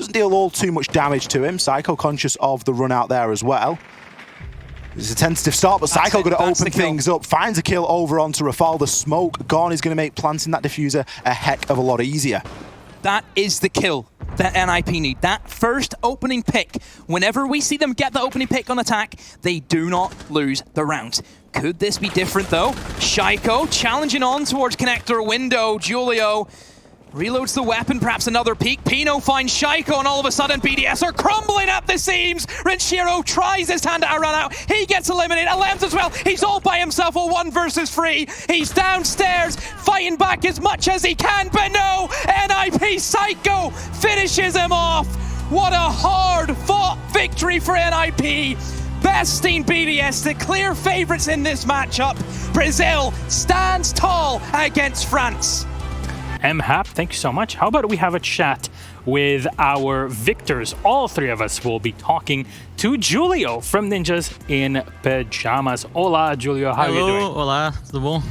doesn't deal all too much damage to him. Psycho conscious of the run out there as well. It's a tentative start, but Psycho going to open things up. Finds a kill over onto Rafal. The smoke gone is going to make planting that diffuser a heck of a lot easier. That is the kill that NIP need. That first opening pick. Whenever we see them get the opening pick on attack, they do not lose the round. Could this be different though? Shaiko challenging on towards connector window. Julio reloads the weapon, perhaps another peek. Pino finds Shaiko, and all of a sudden BDS are crumbling at the seams. Renshiro tries his hand at a run out. He gets eliminated. Alems as well. He's all by himself, a 1 versus 3. He's downstairs, fighting back as much as he can, but no! NIP Psycho finishes him off. What a hard-fought victory for NIP. Besting BDS, the clear favorites in this matchup. Brazil stands tall against France. MHAP, thank you so much. How about we have a chat with our victors? All three of us will be talking to Julio from Ninjas in Pajamas. Hola, Julio. How are you doing? Hola, tudo bom?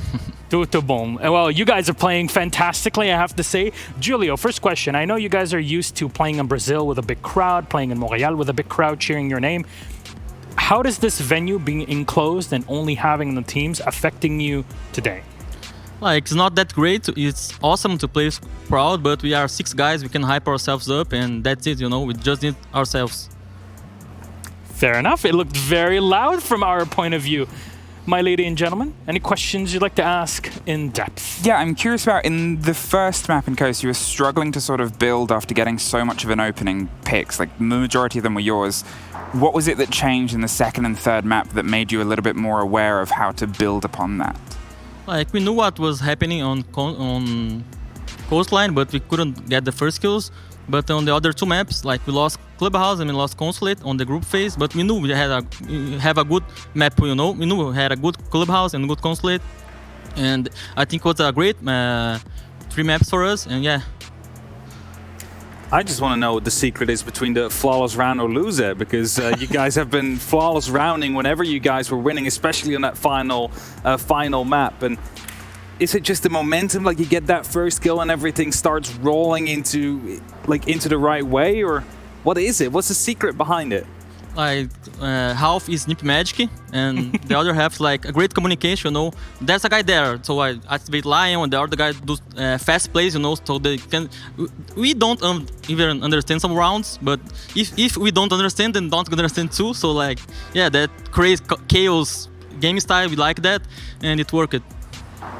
Tudo bom. Well, you guys are playing fantastically, I have to say. Julio, first question. I know you guys are used to playing in Brazil with a big crowd, playing in Montreal with a big crowd cheering your name. How does this venue being enclosed and only having the teams affecting you today? Like, it's not that great. It's awesome to play proud, but we are 6 guys. We can hype ourselves up, and that's it, you know. We just need ourselves. Fair enough. It looked very loud from our point of view. My lady and gentlemen, any questions you'd like to ask in depth? Yeah, I'm curious about, in the first map in Coast, you were struggling to sort of build after getting so much of an opening picks. Like, the majority of them were yours. What was it that changed in the second and third map that made you a little bit more aware of how to build upon that? Like, we knew what was happening on Coastline, but we couldn't get the first kills. But on the other 2 maps, like, we lost Clubhouse and we lost Consulate on the group phase. But we knew we have a good map, you know. We knew we had a good Clubhouse and good Consulate. And I think it was a great 3 maps for us, and yeah. I just want to know what the secret is between the flawless round or loser, because you guys have been flawless rounding whenever you guys were winning, especially on that final map. And is it just the momentum, like you get that first kill and everything starts rolling into the right way, or what is it? What's the secret behind it? Like, half is Nip Magic, and the other half like a great communication, you know. There's a guy there, so I activate Lion, and the other guy does fast plays, you know, so they can... We don't even understand some rounds, but if we don't understand, then don't understand too, so like, yeah, that crazy chaos game style, we like that, and it worked.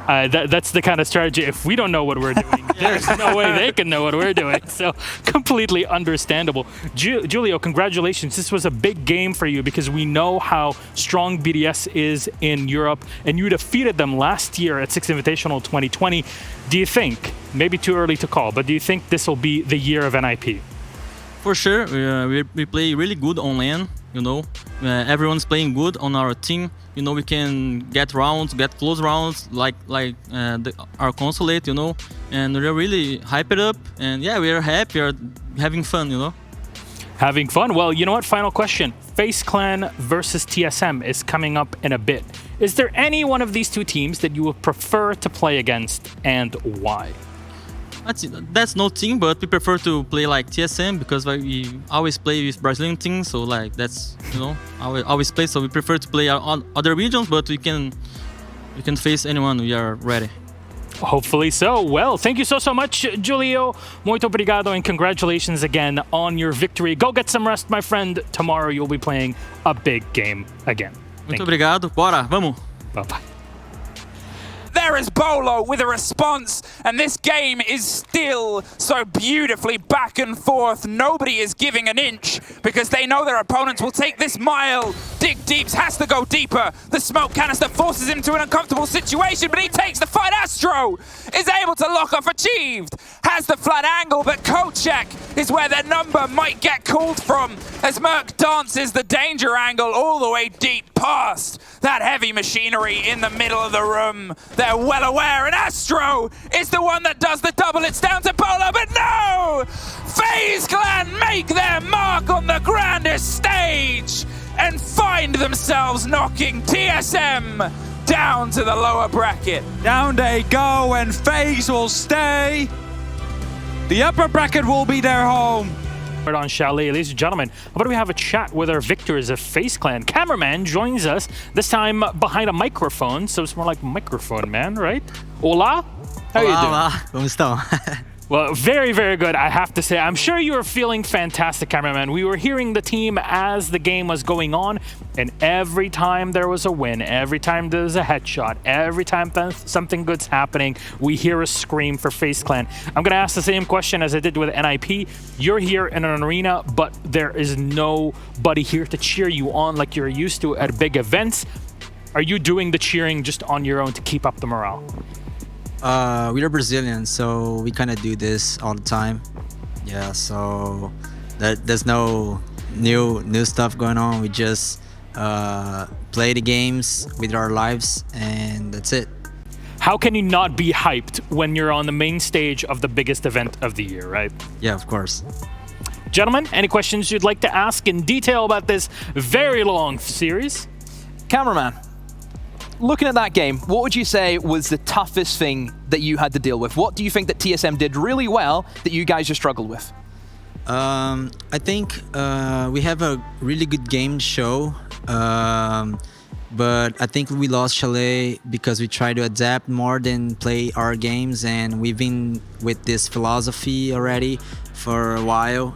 That's the kind of strategy. If we don't know what we're doing, there's no way they can know what we're doing. So completely understandable. Julio, congratulations. This was a big game for you because we know how strong BDS is in Europe, and you defeated them last year at Six Invitational 2020. Do you think, maybe too early to call, but do you think this will be the year of NIP? For sure, we play really good on LAN, you know. Everyone's playing good on our team. You know, we can get rounds, get close rounds, like our Consulate, you know. And we're really hyped up, and yeah, we're happy, we're having fun, you know. Having fun? Well, you know what? Final question. FaZe Clan versus TSM is coming up in a bit. Is there any one of these 2 teams that you would prefer to play against, and why? That's no team, but we prefer to play like TSM because we always play with Brazilian teams, so like that's, you know, always play. So we prefer to play on other regions, but we can face anyone. We are ready. Hopefully so. Well, thank you so much, Julio. Muito obrigado, and congratulations again on your victory. Go get some rest, my friend. Tomorrow you'll be playing a big game again. Muito obrigado. Bora, vamos. Bye-bye. There is Bolo with a response, and this game is still so beautifully back and forth. Nobody is giving an inch because they know their opponents will take this mile. Dig Deeps has to go deeper. The smoke canister forces him to an uncomfortable situation, but he takes the fight. Astro is able to lock off Achieved. Has the flat angle, but Kochek is where their number might get called from as Merc dances the danger angle all the way deep past that heavy machinery in the middle of the room. They're well aware, and Astro is the one that does the double. It's down to Polo, but no! FaZe Clan make their mark on the grandest stage and find themselves knocking TSM down to the lower bracket. Down they go, and FaZe will stay. The upper bracket will be their home. hammered on Chalet. Ladies and gentlemen, how about we have a chat with our victors of FaZe Clan? Cameraman joins us, this time behind a microphone, so it's more like microphone man, right? Hola? How you doing? Olá, como estão? Well, very, very good, I have to say. I'm sure you were feeling fantastic, cameraman. We were hearing the team as the game was going on, and every time there was a win, every time there was a headshot, every time something good's happening, we hear a scream for FaZe Clan. I'm going to ask the same question as I did with NIP. You're here in an arena, but there is nobody here to cheer you on like you're used to at big events. Are you doing the cheering just on your own to keep up the morale? We are Brazilian, so we kind of do this all the time. Yeah, so there's no new stuff going on. We just play the games with our lives, and that's it. How can you not be hyped when you're on the main stage of the biggest event of the year, right? Yeah, of course. Gentlemen, any questions you'd like to ask in detail about this very long series? Cameraman, looking at that game, what would you say was the toughest thing that you had to deal with? What do you think that TSM did really well that you guys just struggled with? I think we have a really good game to show, but I think we lost Chalet because we try to adapt more than play our games, and we've been with this philosophy already for a while.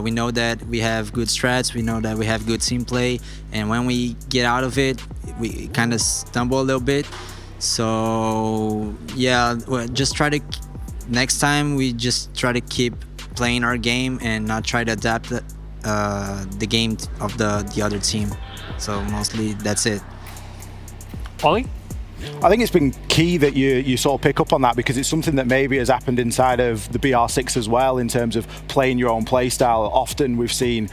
We know that we have good strats, we know that we have good team play, and when we get out of it, we kind of stumble a little bit. So yeah, just try to, next time we just try to keep playing our game and not try to adapt the game of the other team. So mostly that's it. Ollie? I think it's been key that you sort of pick up on that, because it's something that maybe has happened inside of the BR6 as well in terms of playing your own play style. Often we've seen,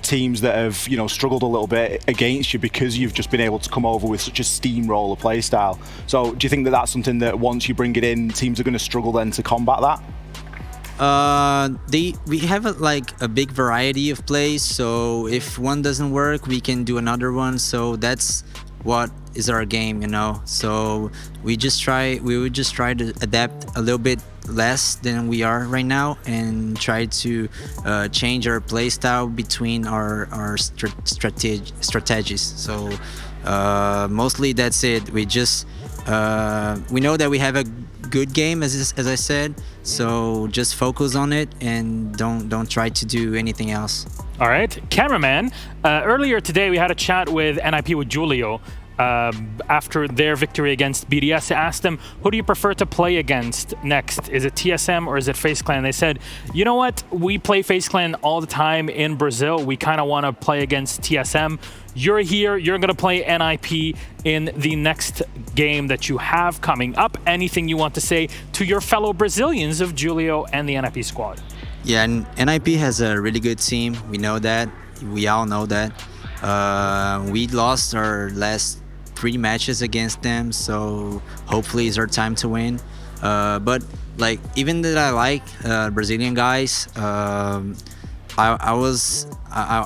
teams that have, struggled a little bit against you because you've just been able to come over with such a steamroller play style. So do you think that that's something that once you bring it in, teams are going to struggle then to combat that? We have a big variety of plays, so if one doesn't work, we can do another one. So that's what is our game, So we would just try to adapt a little bit less than we are right now, and try to change our play style between our strategies. So mostly that's it. We just we know that we have a good game, as I said, so just focus on it and don't try to do anything else. All right, cameraman. Earlier today we had a chat with NIP with Julio after their victory against BDS. I asked them, who do you prefer to play against next? Is it TSM or is it FaZe Clan? They said, you know what? We play FaZe Clan all the time in Brazil. We kind of want to play against TSM. You're here. You're going to play NIP in the next game that you have coming up. Anything you want to say to your fellow Brazilians of Julio and the NIP squad? Yeah, and NIP has a really good team. We know that. We all know that. We lost our last 3 matches against them, so hopefully it's our time to win. But even that I like Brazilian guys, I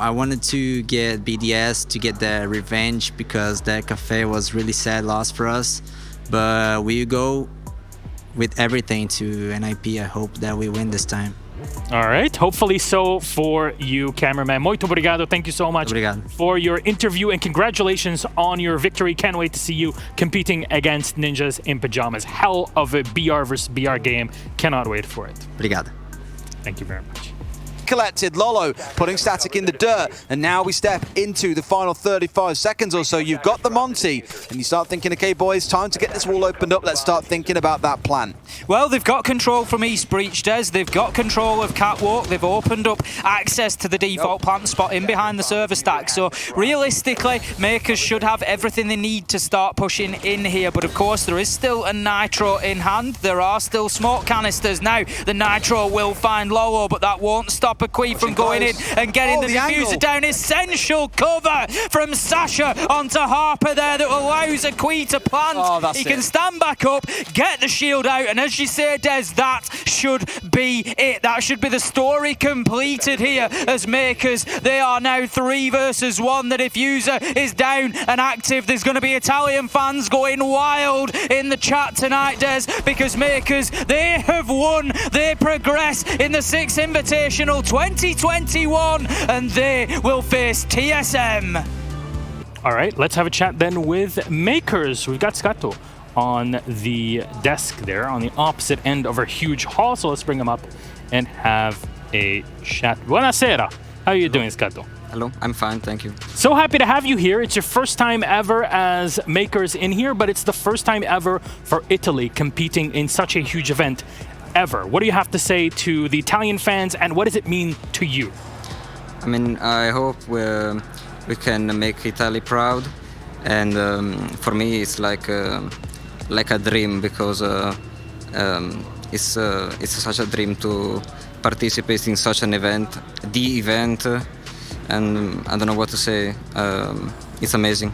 wanted to get BDS to get the revenge, because that cafe was really sad loss for us. But we go with everything to NIP. I hope that we win this time. All right, hopefully so for you, cameraman. Muito obrigado. Thank you so much for your interview, and congratulations on your victory. Can't wait to see you competing against Ninjas in Pajamas. Hell of a BR versus BR game. Cannot wait for it. Obrigado. Thank you very much. Collected, Lolo putting Static in the dirt, and now we step into the final 35 seconds or so. You've got the Monty, and you start thinking, okay boys, time to get this wall opened up. Let's start thinking about that plan. Well, they've got control from East Breach, Des. They've got control of Catwalk. They've opened up access to the default plant spot in behind the server stack. So realistically, Mkers should have everything they need to start pushing in here. But of course, there is still a Nitro in hand. There are still smoke canisters. Now, the Nitro will find Lolo, but that won't stop Akui from going in and getting the diffuser down. Essential cover from Sasha onto Harper there that allows Akui to plant. He can stand back up, get the shield out, and as you say, Des, that should be it. That should be the story completed here as Mkers. They are now 3 versus 1. The diffuser is down and active. There's going to be Italian fans going wild in the chat tonight, Des, because Mkers, they have won. They progress in the 6th Invitational 2021, and they will face TSM. All right, let's have a chat then with Mkers. We've got Scatto on the desk there on the opposite end of our huge hall. So let's bring him up and have a chat. Buonasera. How are you doing, Scatto? Hello, I'm fine, thank you. So happy to have you here. It's your first time ever as Mkers in here, but it's the first time ever for Italy competing in such a huge event ever. What do you have to say to the Italian fans, and what does it mean to you? I mean, I hope we can make Italy proud, and for me it's like a dream, because it's such a dream to participate in such an event, the event, and I don't know what to say. It's amazing.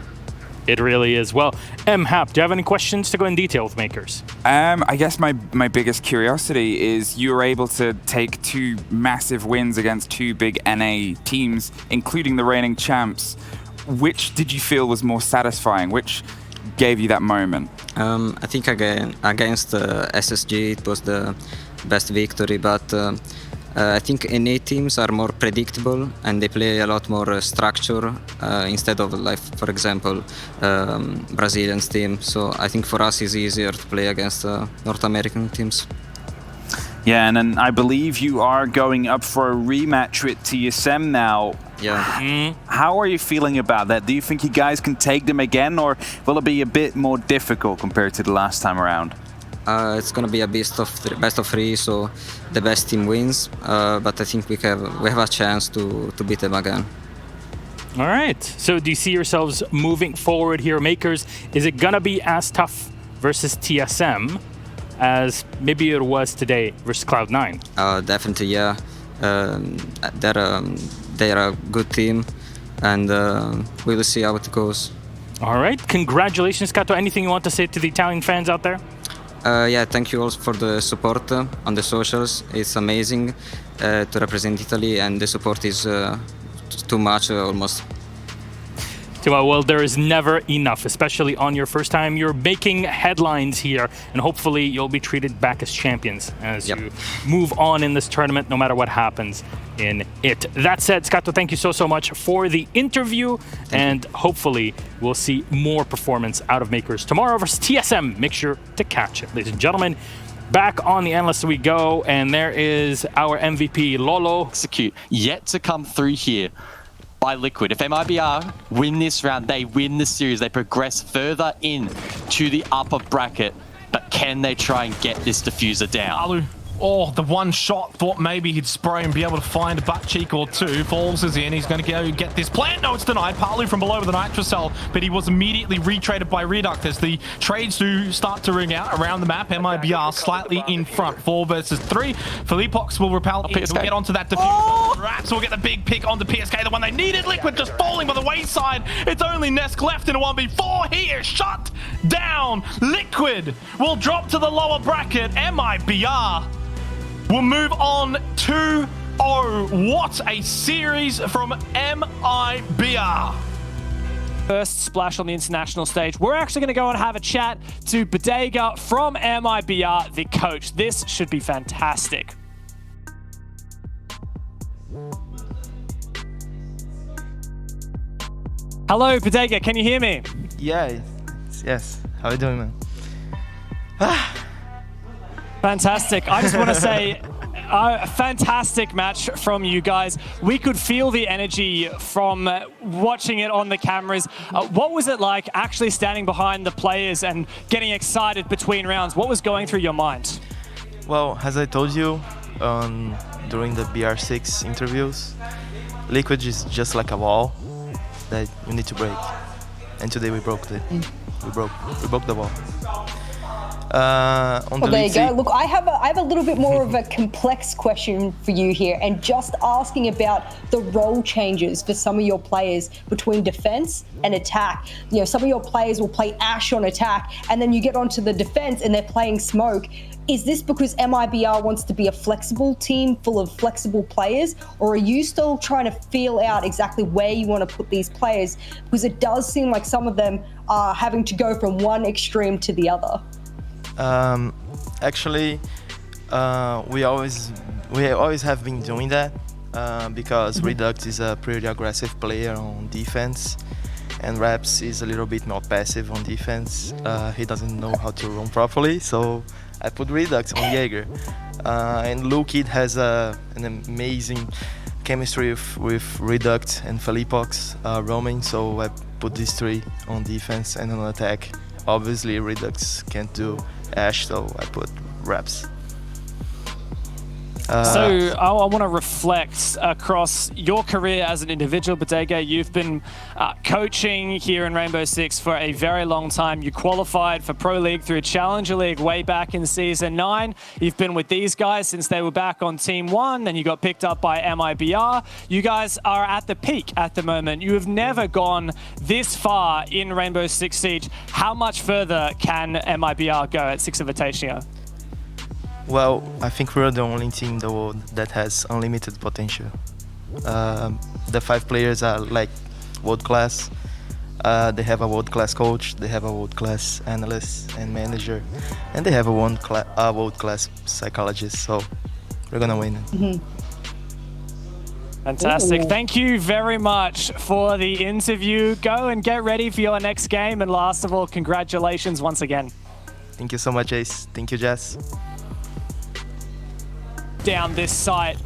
It really is. Well, Hap, do you have any questions to go in detail with Mkers? I guess my biggest curiosity is you were able to take two massive wins against two big NA teams, including the reigning champs. Which did you feel was more satisfying? Which gave you that moment? I think against SSG it was the best victory, but I think NA teams are more predictable and they play a lot more structure instead of, like, for example, Brazilian team. So I think for us it's easier to play against North American teams. Yeah, and then I believe you are going up for a rematch with TSM now. Yeah. How are you feeling about that? Do you think you guys can take them again, or will it be a bit more difficult compared to the last time around? It's gonna be a best of three, so the best team wins. But I think we have a chance to beat them again. All right. So do you see yourselves moving forward here, Mkers? Is it gonna be as tough versus TSM as maybe it was today versus Cloud9? Definitely, yeah. They're a good team, and we will see how it goes. All right. Congratulations, Scatto. Anything you want to say to the Italian fans out there? Yeah, thank you all for the support on the socials. It's amazing to represent Italy, and the support is too much almost. Well, there is never enough, especially on your first time. You're making headlines here, and hopefully you'll be treated back as champions as you move on in this tournament, no matter what happens in it. That said, Scatto, thank you so much for the interview, and hopefully we'll see more performance out of Mkers tomorrow versus TSM. Make sure to catch it, ladies and gentlemen. Back on the analysts we go, and there is our MVP, Lolo. Execute, yet to come through here by Liquid. If MIBR win this round, they win the series, they progress further in to the upper bracket, but can they try and get this diffuser down? Oh, the one shot, thought maybe he'd spray and be able to find a butt cheek or two. Falls is in, he's going to go get this plant. No, it's denied. Palu from below with the Nitrocell, but he was immediately retraded by Reduct as the trades do start to ring out around the map. MIBR slightly in front, 4 versus 3. Philippox will repel in, will get onto that diffuser. Raps will get the big pick onto PSK, the one they needed. Liquid just falling by the wayside. It's only Nesk left in a 1v4 here. Shut down. Liquid will drop to the lower bracket. MIBR we'll move on 2-0. What a series from MIBR. First splash on the international stage. We're actually going to go and have a chat to Budega from MIBR, the coach. This should be fantastic. Hello, Budega. Can you hear me? Yeah. Yes. How are you doing, man? Fantastic. I just want to say a fantastic match from you guys. We could feel the energy from watching it on the cameras. What was it like actually standing behind the players and getting excited between rounds? What was going through your mind? Well, as I told you during the BR6 interviews, Liquid is just like a wall that you need to break. And today we broke it. We broke the wall. Well, there you go. Look, I have a little bit more of a complex question for you here, and just asking about the role changes for some of your players between defense and attack. You know, some of your players will play Ash on attack, and then you get onto the defense and they're playing Smoke. Is this because MIBR wants to be a flexible team full of flexible players, or are you still trying to feel out exactly where you want to put these players? Because it does seem like some of them are having to go from one extreme to the other. Actually, we always have been doing that. because Redux is a pretty aggressive player on defense, and Raps is a little bit more passive on defense. He doesn't know how to roam properly, so I put Redux on Jaeger. And Lukid has an amazing chemistry with Redux and Felipox roaming, so I put these three on defense and on attack. Obviously Redux can't do Ashe, so I put Raps. So I want to reflect across your career as an individual, Budega. You've been coaching here in Rainbow Six for a very long time. You qualified for Pro League through Challenger League way back in Season 9. You've been with these guys since they were back on Team 1, then you got picked up by MIBR. You guys are at the peak at the moment. You have never gone this far in Rainbow Six Siege. How much further can MIBR go at Six Invitational? Well, I think we're the only team in the world that has unlimited potential. The 5 players are like world class. They have a world class coach, they have a world class analyst and manager, and they have a world class psychologist. So we're gonna win. Fantastic. Thank you very much for the interview. Go and get ready for your next game. And last of all, congratulations once again. Thank you so much, Ace. Thank you, Jess. Down this site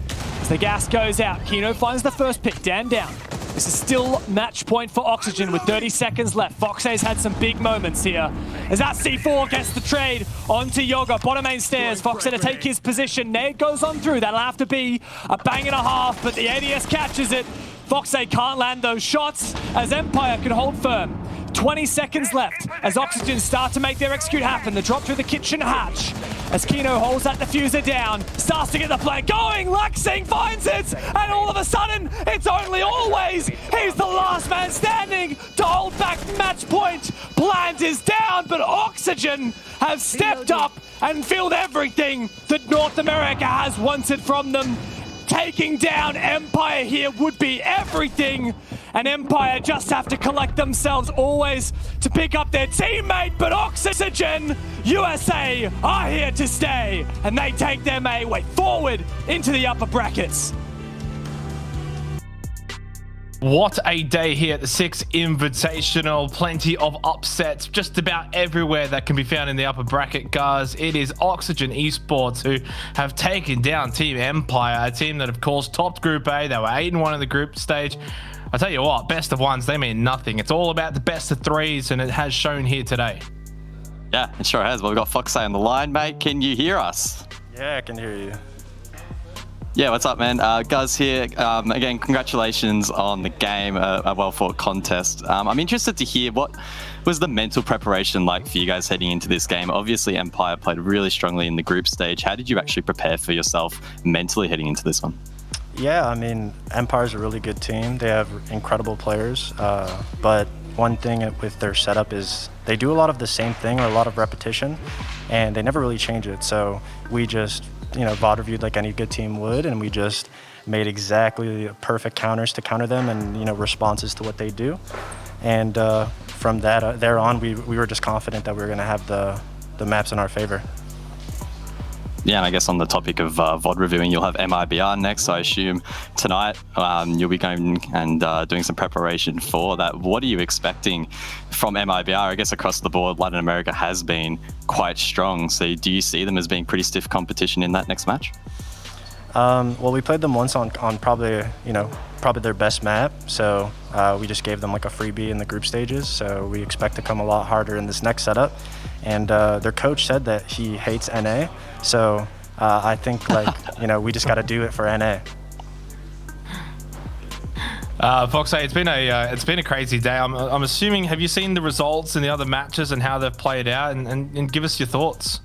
as the gas goes out. Kino finds the first pick. Dan down. This is still match point for Oxygen with 30 seconds left. FoxA's had some big moments here. As that C4 gets the trade onto Yoga. Bottom main stairs. FoxA to take his position. Nade goes on through. That'll have to be a bang and a half, but the ADS catches it. FoxA can't land those shots as Empire can hold firm. 20 seconds left as Oxygen start to make their execute happen. The drop through the kitchen hatch as Kino holds that diffuser down, starts to get the play going. Laxing finds it, and all of a sudden, it's only always. He's the last man standing to hold back match point. Plant is down, but Oxygen have stepped up and filled everything that North America has wanted from them. Taking down Empire here would be everything, and Empire just have to collect themselves always to pick up their teammate, but Oxygen USA are here to stay, and they take their way forward into the upper brackets. What a day here at the Six Invitational. Plenty of upsets just about everywhere that can be found in the upper bracket, guys. It is Oxygen Esports who have taken down Team Empire, a team that of course topped Group A. They were 8-1 in the group stage. I tell you what, best of ones, they mean nothing. It's all about the best of threes, and it has shown here today. Yeah, it sure has. Well, we've got FoxA on the line, mate. Can you hear us? Yeah, I can hear you. Yeah, what's up, man? Guz here. Again, congratulations on the game, a well-fought contest. I'm interested to hear what was the mental preparation like for you guys heading into this game. Obviously, Empire played really strongly in the group stage. How did you actually prepare for yourself mentally heading into this one? Yeah, I mean, Empire's a really good team. They have incredible players, but one thing with their setup is they do a lot of the same thing or a lot of repetition, and they never really change it. So we just, VOD reviewed like any good team would, and we just made exactly perfect counters to counter them and, responses to what they do. And from that, there on, we were just confident that we were going to have the maps in our favor. Yeah, and I guess on the topic of VOD reviewing, you'll have MIBR next. So I assume tonight you'll be going and doing some preparation for that. What are you expecting from MIBR? I guess across the board, Latin America has been quite strong. So do you see them as being pretty stiff competition in that next match? Well, we played them once on probably their best map. So we just gave them like a freebie in the group stages. So we expect to come a lot harder in this next setup. And their coach said that he hates NA. So I think we just got to do it for NA. FoxA, it's been a crazy day. I'm assuming, have you seen the results in the other matches and how they've played out, and give us your thoughts?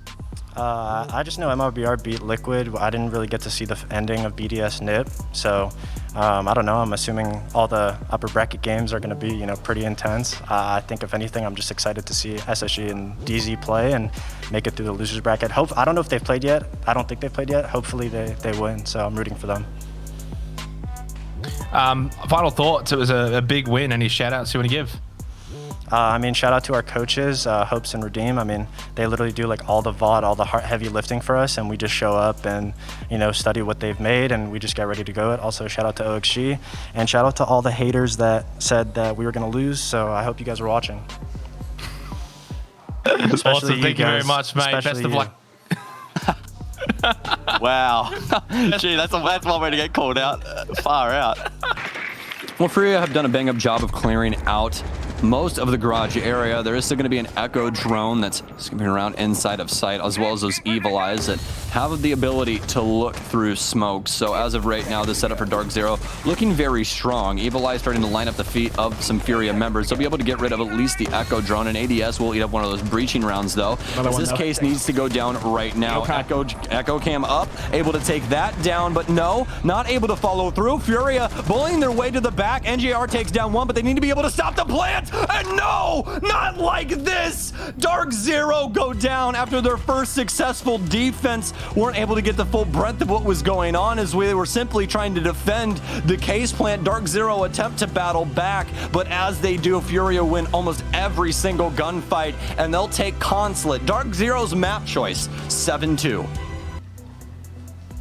I just know MIBR beat Liquid. I didn't really get to see the ending of BDS NIP, so I don't know. I'm assuming all the upper bracket games are going to be, pretty intense. I think if anything, I'm just excited to see SSG and DZ play and make it through the losers bracket. I don't know if they've played yet. I don't think they've played yet. Hopefully they win, so I'm rooting for them. Final thoughts. It was a big win. Any shout outs you want to give? I mean, shout out to our coaches, Hopes and Redeem. I mean, they literally do like all the VOD, all the heavy lifting for us, and we just show up and, you know, study what they've made, and we just get ready to go. Also, shout out to OXG, and shout out to all the haters that said that we were going to lose. So I hope you guys were watching. Especially awesome. Thank you very much, mate. Best of luck. Wow. Gee, that's one way to get called out. Far out. Well, Furia have done a bang-up job of clearing out most of the garage area. There is still going to be an Echo drone that's skipping around inside of sight, as well as those evil eyes that have the ability to look through smoke. So as of right now, the setup for Dark Zero looking very strong. Evil eyes starting to line up the feet of some Furia members. They'll be able to get rid of at least the Echo drone, and ADS will eat up one of those breaching rounds, though. This case needs to go down right now. Echo cam up, able to take that down, but no, not able to follow through. Furia bullying their way to the back. NJR takes down one, but they need to be able to stop the plant. And no, not like this. Dark Zero go down after their first successful defense. Weren't able to get the full breadth of what was going on, as we were simply trying to defend the case plant. Dark Zero attempt to battle back, but as they do, Furia win almost every single gunfight, and they'll take Consulate. Dark Zero's map choice, 7-2.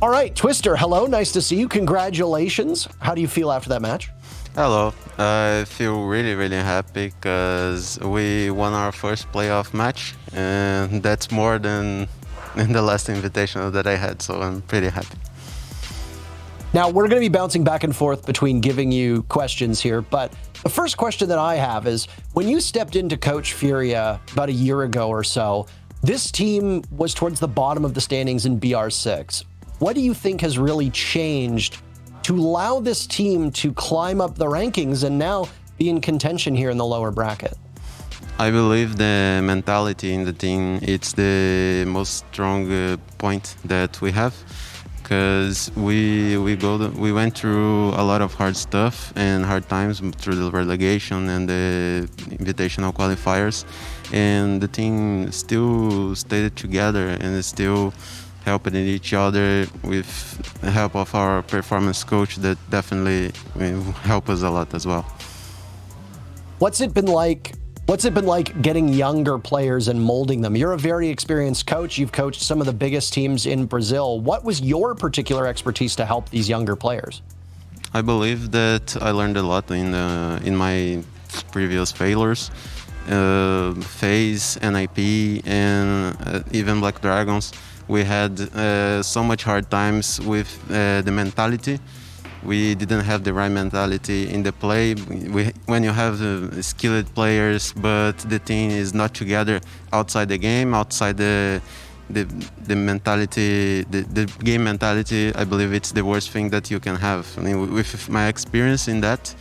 All right, Twister, hello, nice to see you. Congratulations. How do you feel after that match? Hello, I feel really, really happy because we won our first playoff match, and that's more than in the last invitational that I had, so I'm pretty happy. Now, we're going to be bouncing back and forth between giving you questions here, but the first question that I have is, when you stepped into Coach Furia about a year ago or so, this team was towards the bottom of the standings in BR6. What do you think has really changed to allow this team to climb up the rankings and now be in contention here in the lower bracket? I believe the mentality in the team, it's the most strong point that we have, because we went through a lot of hard stuff and hard times through the relegation and the invitational qualifiers, and the team still stayed together and is still helping each other with the help of our performance coach that definitely help us a lot as well. What's it been like getting younger players and molding them? You're a very experienced coach. You've coached some of the biggest teams in Brazil. What was your particular expertise to help these younger players? I believe that I learned a lot in my previous failures. FaZe, NIP, and even Black Dragons. We had so much hard times with the mentality. We didn't have the right mentality in the play. When you have skilled players, but the team is not together outside the game, outside the mentality, the game mentality, I believe it's the worst thing that you can have. I mean, with my experience in that,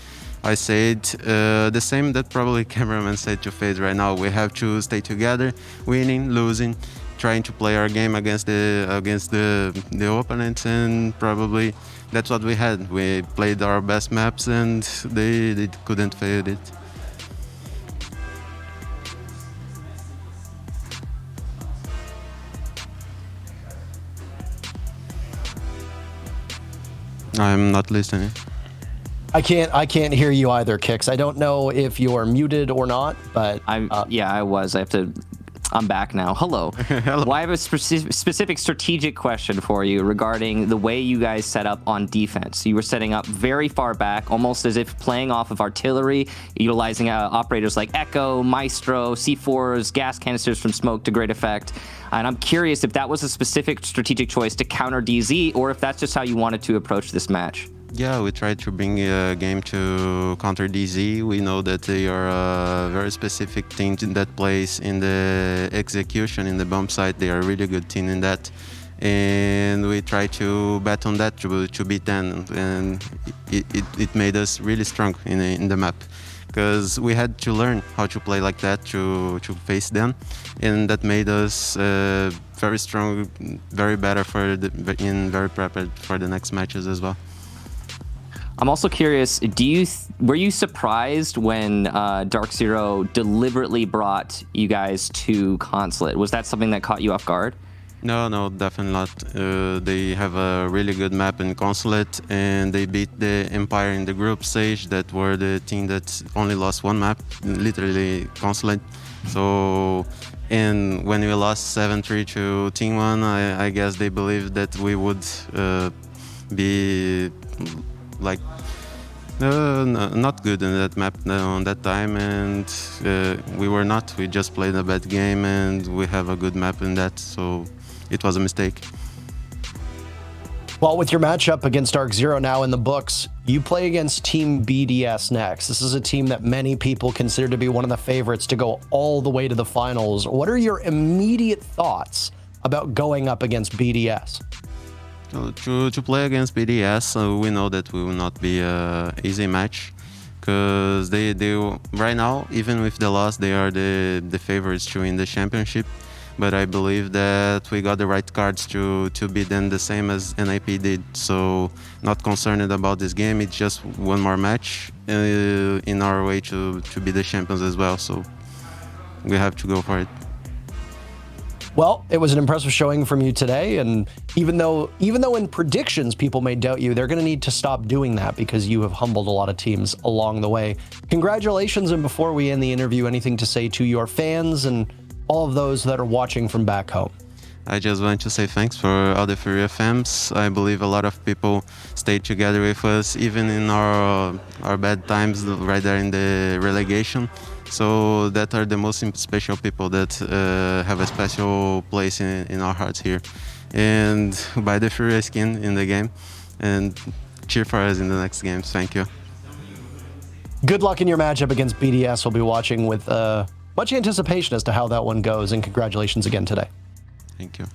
I said the same that probably cameraman said to FaZe right now. We have to stay together, winning, losing, trying to play our game against the opponents, and probably that's what we had. We played our best maps and they couldn't fail it. I'm not listening. I can't hear you either, Kix. I don't know if you're muted or not, but yeah, I was. I'm back now. Hello. Hello. Well, I have a specific strategic question for you regarding the way you guys set up on defense. You were setting up very far back, almost as if playing off of artillery, utilizing operators like Echo, Maestro, C4s, gas canisters from smoke to great effect. And I'm curious if that was a specific strategic choice to counter DZ, or if that's just how you wanted to approach this match. Yeah, we tried to bring a game to counter DZ. We know that they are a very specific team that plays in the execution, in the bomb site. They are a really good team in that. And we try to bet on that to beat them. And it made us really strong in the map, because we had to learn how to play like that to face them. And that made us very strong, very better very prepared for the next matches as well. I'm also curious, were you surprised when Dark Zero deliberately brought you guys to Consulate? Was that something that caught you off guard? No, definitely not. They have a really good map in Consulate, and they beat the Empire in the group stage. That were the team that only lost one map, literally Consulate. So, and when we lost 7-3 to Team 1, I guess they believed that we would be like not good in that map on that time, and we were not. We just played a bad game, and we have a good map in that, so it was a mistake. Well, with your matchup against Dark Zero now in the books, you play against Team BDS next. This is a team that many people consider to be one of the favorites to go all the way to the finals. What are your immediate thoughts about going up against BDS? To play against BDS, we know that we will not be an easy match, because they right now, even with the loss, they are the favorites to win the championship. But I believe that we got the right cards to beat them the same as NIP did. So not concerned about this game. It's just one more match in our way to be the champions as well. So we have to go for it. Well, it was an impressive showing from you today, and even though in predictions people may doubt you, they're going to need to stop doing that because you have humbled a lot of teams along the way. Congratulations, and before we end the interview, anything to say to your fans and all of those that are watching from back home? I just want to say thanks for all the Furia fans. I believe a lot of people stayed together with us, even in our bad times right there in the relegation. So that are the most special people that have a special place in our hearts here. And buy the Furia skin in the game and cheer for us in the next games. Thank you. Good luck in your matchup against BDS. We'll be watching with much anticipation as to how that one goes, and congratulations again today. Thank you.